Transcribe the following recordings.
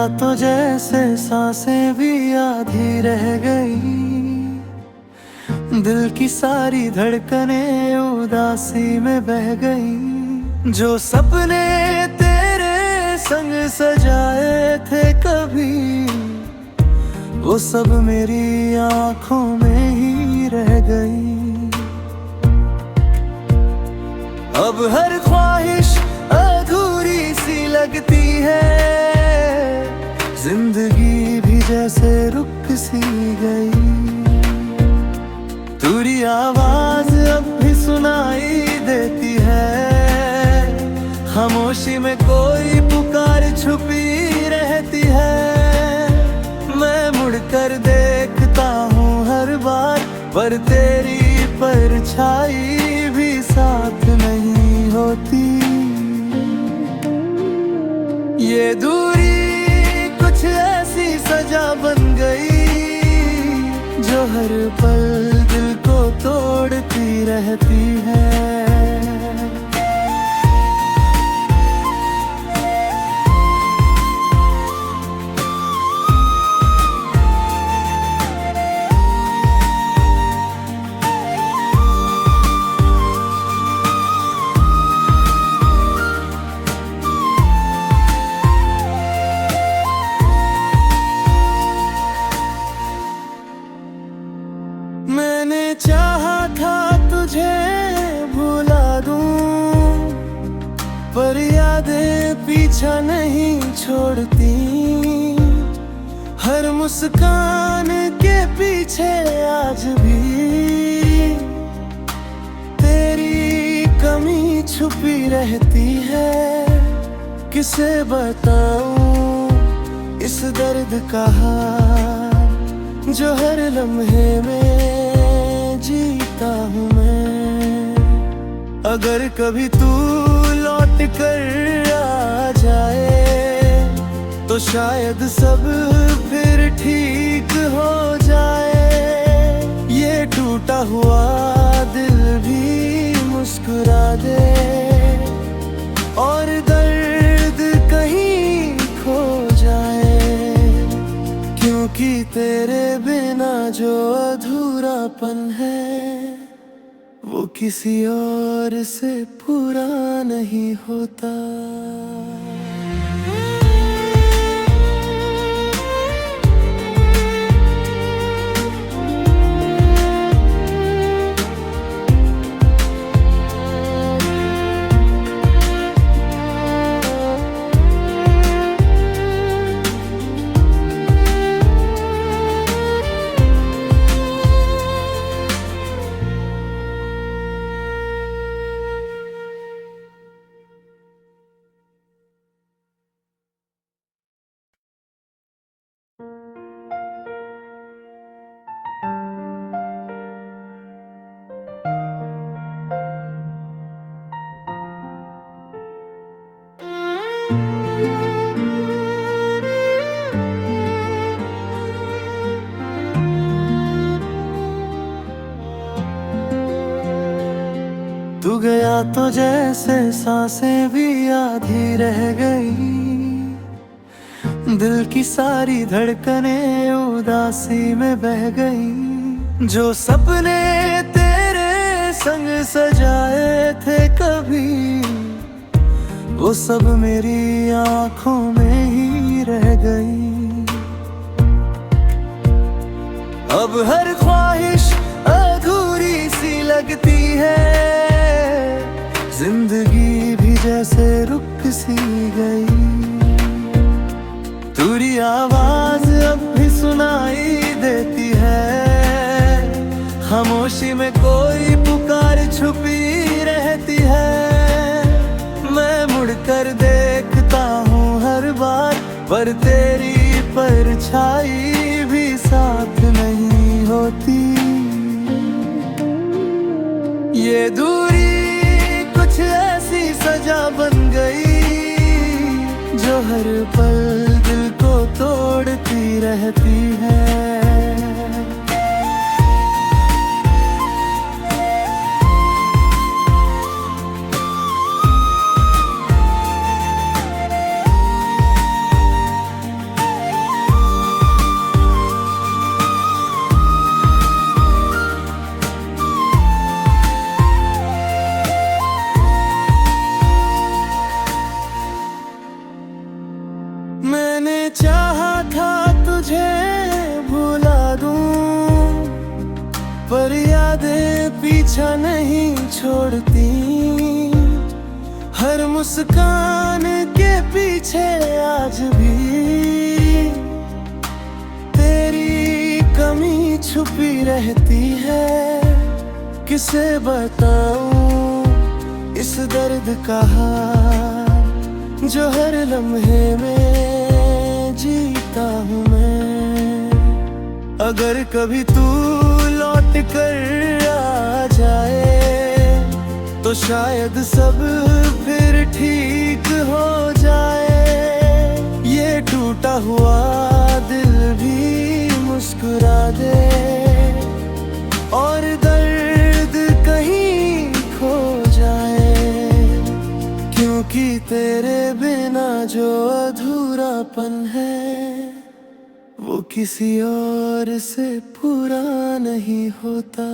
तो जैसे सांसें भी आधी रह गई, दिल की सारी धड़कनें उदासी में बह गई। जो सपने तेरे संग सजाए थे कभी, वो सब मेरी आंखों में ही रह गई। अब हर ख्वाहिश अधूरी सी लगती है, जिंदगी भी जैसे रुक सी गई। तेरी आवाज अब भी सुनाई देती है, खामोशी में कोई पुकार छुपी रहती है। मैं मुड़कर देखता हूँ हर बार, पर तेरी परछाई भी साथ नहीं होती। ये दूरी कुछ ऐसी सजा बन गई, जो हर पल दिल को तोड़ती रहती है। मैंने चाहा था तुझे भुला दूं, पर यादें पीछा नहीं छोड़ती। हर मुस्कान के पीछे आज भी तेरी कमी छुपी रहती है। किसे बताऊं इस दर्द का हाल, जो हर लम्हे में जीता हूँ मैं। अगर कभी तू लौट कर आ जाए, तो शायद सब फिर ठीक हो जाए। ये टूटा हुआ दिल भी मुस्कुरा दे, और दर्द कहीं खो जाए। क्योंकि तेरे बिना जो अधूरापन है, वो किसी और से पूरा नहीं होता। तू गया तो जैसे सांसें भी आधी रह गई, दिल की सारी धड़कनें उदासी में बह गई। जो सपने तेरे संग सजाए थे कभी, वो सब मेरी आंखों में ही रह गई। अब हर ख्वाहिश अधूरी सी लगती है, जिंदगी भी जैसे रुक सी गई। तेरी आवाज अब भी सुनाई देती है, खामोशी में कोई पुकार छुपी रहती है। मैं मुड़कर देखता हूँ हर बार, पर तेरी परछाई भी साथ नहीं होती। ये दूरी कुछ ऐसी सजा बन गई, जो हर पल दिल को तोड़ती रहती है। यादें पीछा नहीं छोड़ती, हर मुस्कान के पीछे आज भी तेरी कमी छुपी रहती है। किसे बताऊं इस दर्द का हाल जो हर लम्हे में जीता हूँ मैं। अगर कभी तू लौट कर आ जाए तो शायद सब फिर ठीक हो जाए। ये टूटा हुआ दिल भी मुस्कुरा दे और दर्द कहीं खो जाए, क्योंकि तेरे बिना जो अधूरापन है वो किसी और से पूरा नहीं होता।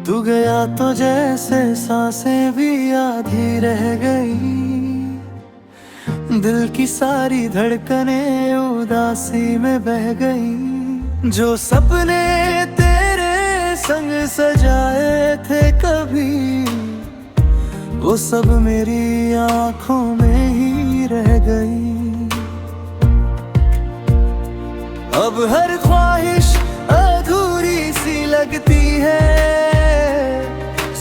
तू गया तो जैसे सांसें भी आधी रह गई, दिल की सारी धड़कनें उदासी में बह गई। जो सपने तेरे संग सजाए थे कभी, वो सब मेरी आंखों में ही रह गई। अब हर ख्वाहिश अधूरी सी लगती है,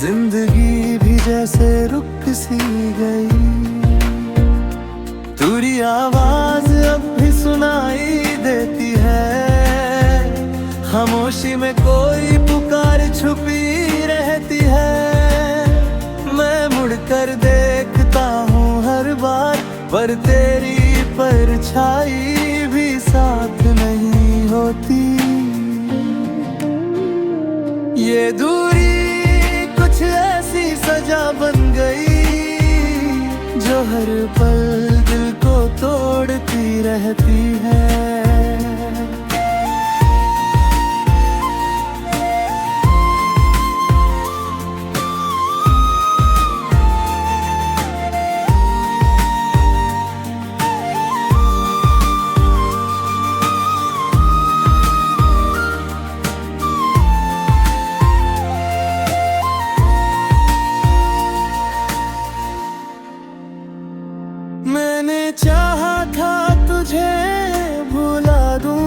जिंदगी भी जैसे रुक सी गई। तेरी आवाज अब भी सुनाई देती है, खामोशी में कोई पुकार छुपी रहती है। मैं मुड़कर देखता हूँ हर बार, पर तेरी परछाई भी साथ नहीं होती। ये दूरी कुछ ऐसी सजा बन गई जो हर पल दिल को तोड़ती रहती है। मैंने चाहा था तुझे भुला दूं,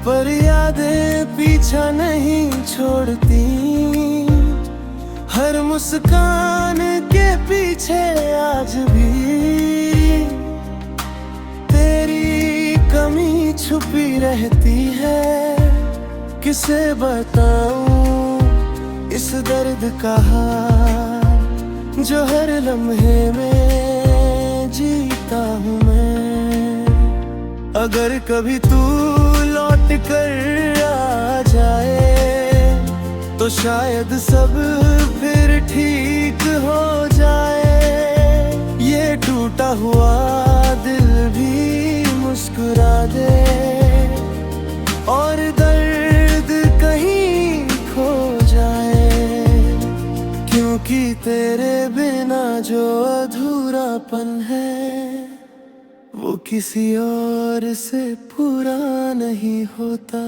पर यादें पीछा नहीं छोड़ती, हर मुस्कान के पीछे आज भी तेरी कमी छुपी रहती है। किसे बताऊं इस दर्द का हाल जो हर लम्हे में जीता हूँ मैं। अगर कभी तू लौट कर आ जाए तो शायद सब फिर ठीक हो जाए। ये टूटा हुआ दिल भी मुस्कुरा दे और दर्द कहीं खो जाए, क्योंकि तेरे बिना जो अधूरापन है वो किसी और से पूरा नहीं होता।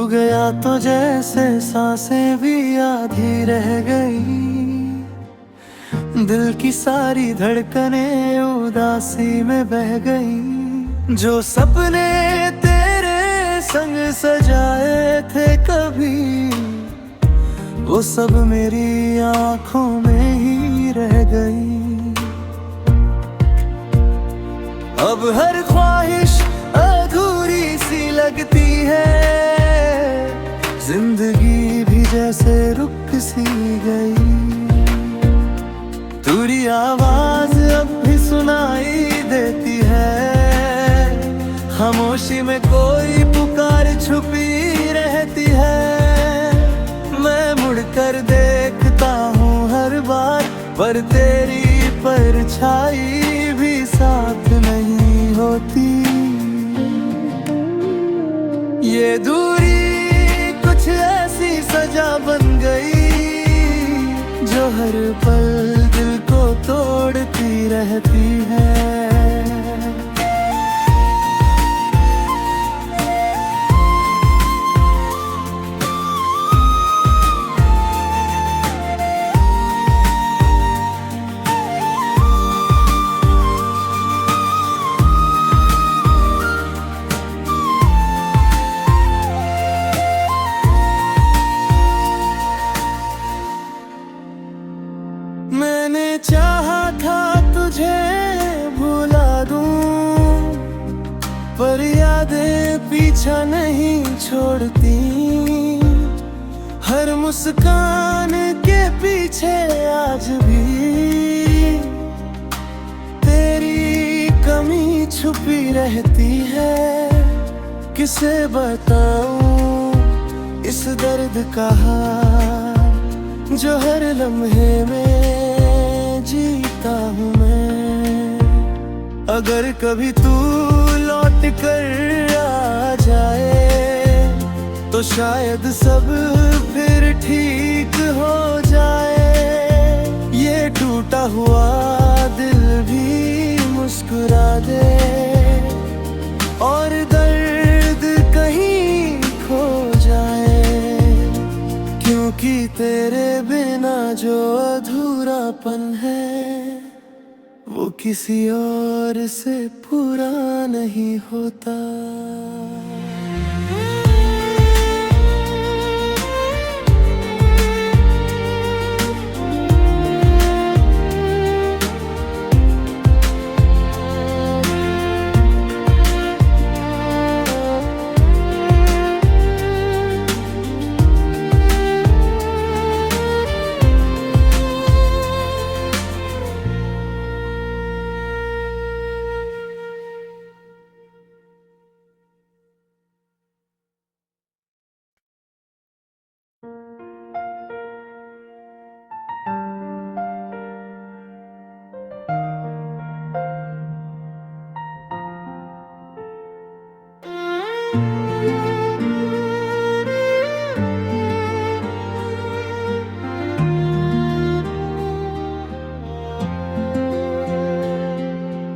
तू गया तो जैसे सांसें भी आधी रह गई, दिल की सारी धड़कनें उदासी में बह गई। जो सपने तेरे संग सजाए थे कभी, वो सब मेरी आंखों में ही रह गई। अब हर ख्वाहिश अधूरी सी लगती है, जिंदगी भी जैसे रुक सी गई। तेरी आवाज अब भी सुनाई देती है, खामोशी में कोई पुकार छुपी रहती है। मैं मुड़कर देखता हूँ हर बार, पर तेरी परछाई भी साथ नहीं होती। ये दूरी कुछ ऐसी सजा बन गई, जो हर पल दिल को तोड़ती रहती है। मैंने चाहा था तुझे भुला दूं, पर यादें पीछा नहीं छोड़ती। हर मुस्कान के पीछे आज भी तेरी कमी छुपी रहती है। किसे बताऊं इस दर्द का हाल, जो हर लम्हे में जीता हूँ मैं। अगर कभी तू लौट कर आ जाए, तो शायद सब फिर ठीक हो जाए। ये टूटा हुआ दिल भी मुस्कुरा दे, और दर्द कहीं खो जाए। क्योंकि तेरे बिना जो अधूरापन है, वो किसी और से पूरा नहीं होता।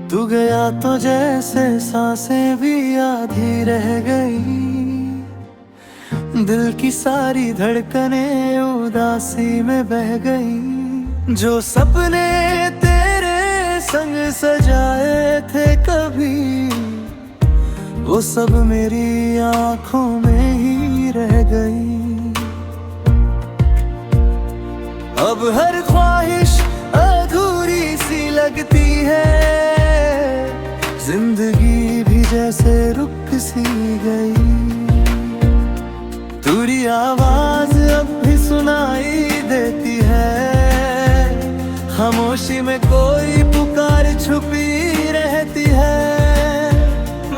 तू गया तो जैसे सांसें भी आधी रह गई, दिल की सारी धड़कनें उदासी में बह गई। जो सपने तेरे संग सजाए थे कभी, वो सब मेरी आंखों में ही रह गई। अब हर ख्वाहिश अधूरी सी लगती है, जिंदगी भी जैसे रुक सी गई। तेरी आवाज अब भी सुनाई देती है, खामोशी में कोई पुकार छुपी रहती है।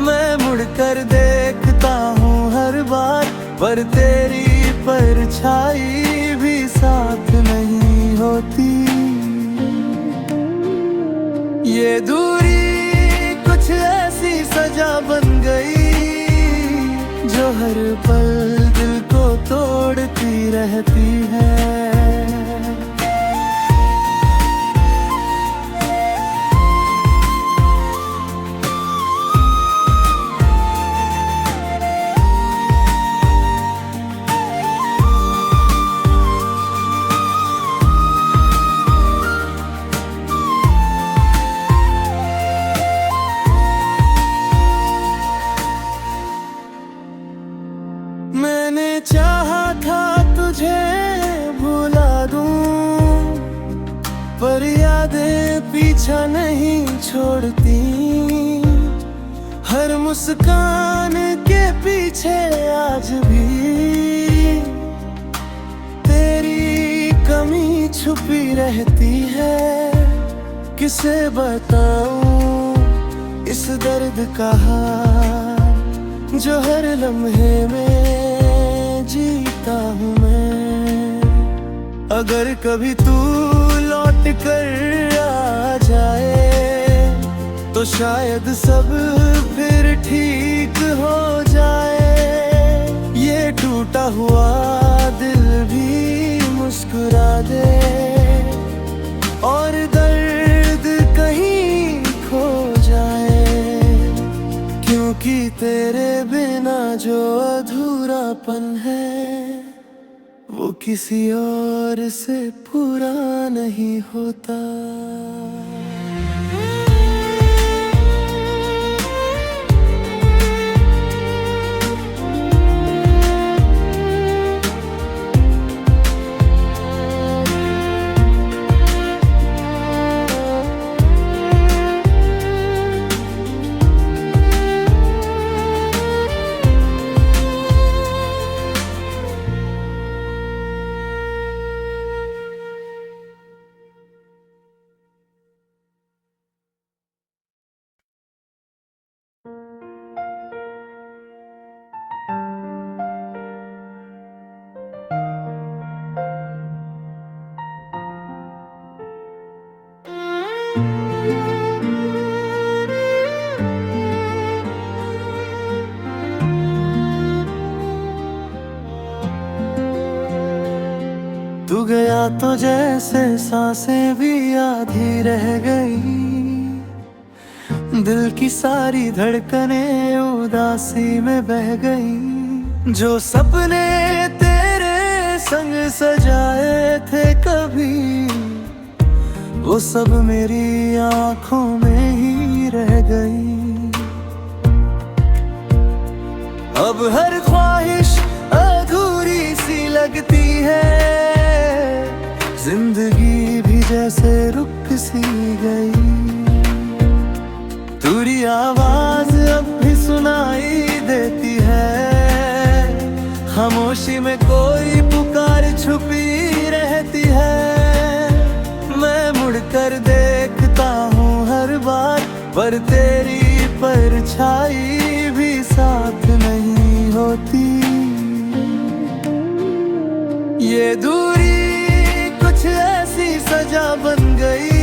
मैं मुड़कर देखता हूँ हर बार, पर तेरी परछाई भी साथ नहीं होती। ये दूरी कुछ ऐसी सजा बन गई, जो हर पल दिल को तोड़ती रहती है। पीछा नहीं छोड़ती, हर मुस्कान के पीछे आज भी तेरी कमी छुपी रहती है। किसे बताऊं इस दर्द का हाल जो हर लम्हे में जीता हूँ मैं। अगर कभी तू लौट कर आ जाए तो शायद सब फिर ठीक हो जाए। ये टूटा हुआ दिल भी मुस्कुरा दे और दर्द कहीं खो जाए, क्योंकि तेरे बिना जो अधूरापन है वो किसी और से पूरा नहीं होता। तू गया तो जैसे सांसें भी आधी रह गई, दिल की सारी धड़कनें उदासी में बह गई। जो सपने तेरे संग सजाए थे कभी, वो सब मेरी आंखों में ही रह गई। अब हर ख्वाहिश अधूरी सी लगती है, जिंदगी भी जैसे रुक सी गई। तेरी आवाज अब भी सुनाई देती है, खामोशी में कोई पुकार छुपी रहती है। मैं मुड़कर देखता हूँ हर बार, पर तेरी परछाई भी साथ नहीं होती। ये दूरी कुछ ऐसी सजा बन गई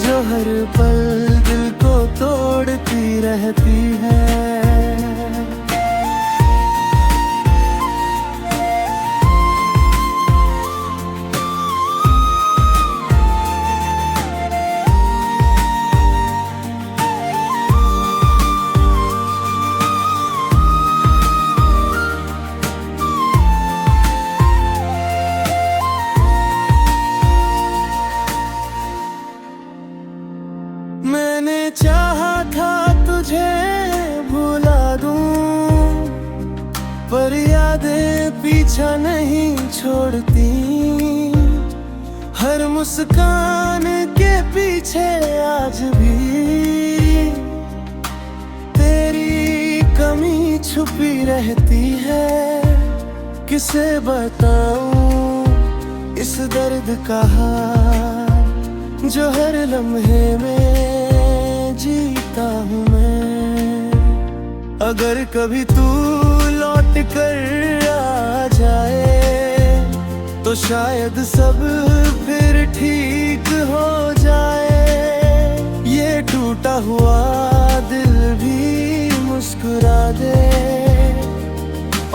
जो हर पल दिल को तोड़ती रहती है। मैंने चाहा था तुझे भुला दूं, पर यादें पीछा नहीं छोड़ती। हर मुस्कान के पीछे आज भी तेरी कमी छुपी रहती है। किसे बताऊं इस दर्द का हाल जो हर लम्हे में जीता हूँ मैं। अगर कभी तू लौट कर आ जाए तो शायद सब फिर ठीक हो जाए। ये टूटा हुआ दिल भी मुस्कुरा दे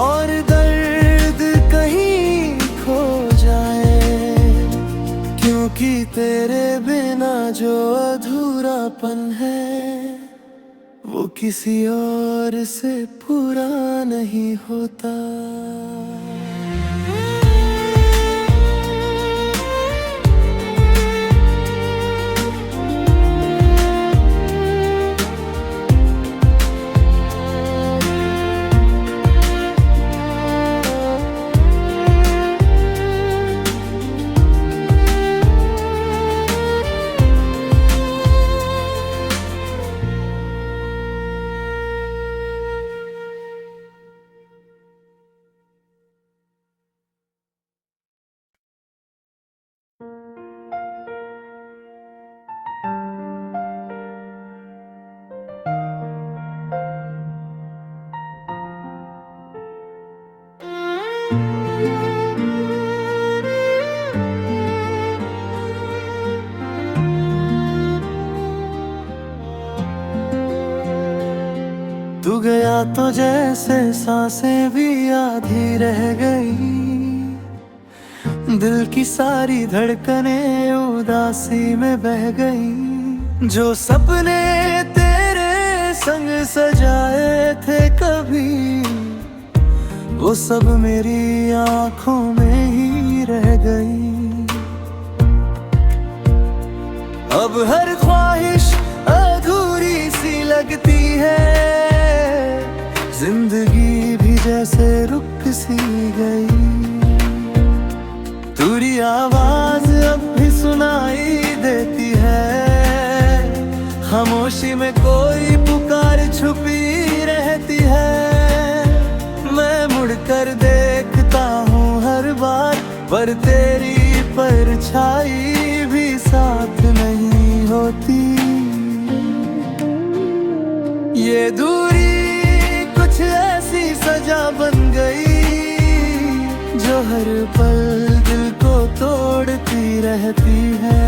और दर्द कहीं खो जाए, क्योंकि तेरे बिना जो अधूरापन है वो किसी और से पूरा नहीं होता। तू गया तो जैसे सांसें भी आधी रह गई, दिल की सारी धड़कनें उदासी में बह गई। जो सपने तेरे संग सजाए थे कभी, वो सब मेरी आंखों में ही रह गई। अब हर ख्वाहिश अधूरी सी लगती है, जिंदगी भी जैसे रुक सी गई। तेरी आवाज अब भी सुनाई देती है, खामोशी में कोई पुकार छुपी रहती है। मैं मुड़कर देखता हूँ हर बार, पर तेरी परछाई भी साथ नहीं होती। ये दूरी कुछ ऐसी सजा बन गई, जो हर पल दिल को तोड़ती रहती है।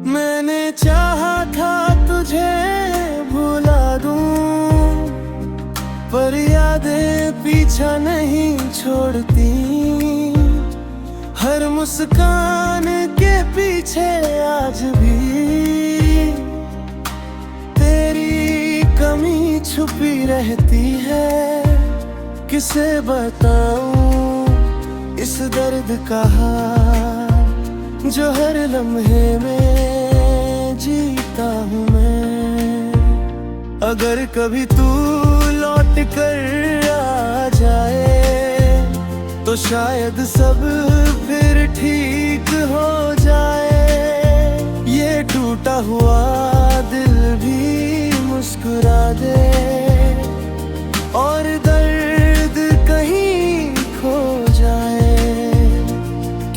मैंने चाहा था तुझे भुला दूं, पर यादें पीछा नहीं छोड़ती। हर मुस्कान के पीछे आज भी तेरी कमी छुपी रहती है। किसे बताऊं इस दर्द का हाल, जो हर लम्हे में जीता हूँ मैं। अगर कभी तू लौट कर आ जाए, तो शायद सब फिर ठीक हो जाए। ये टूटा हुआ दिल भी मुस्कुरा दे, और दर्द कहीं खो जाए।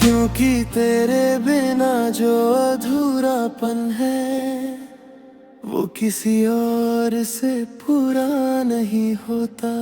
क्योंकि तेरे बिना जो अधूरापन है, वो किसी और से पूरा नहीं होता।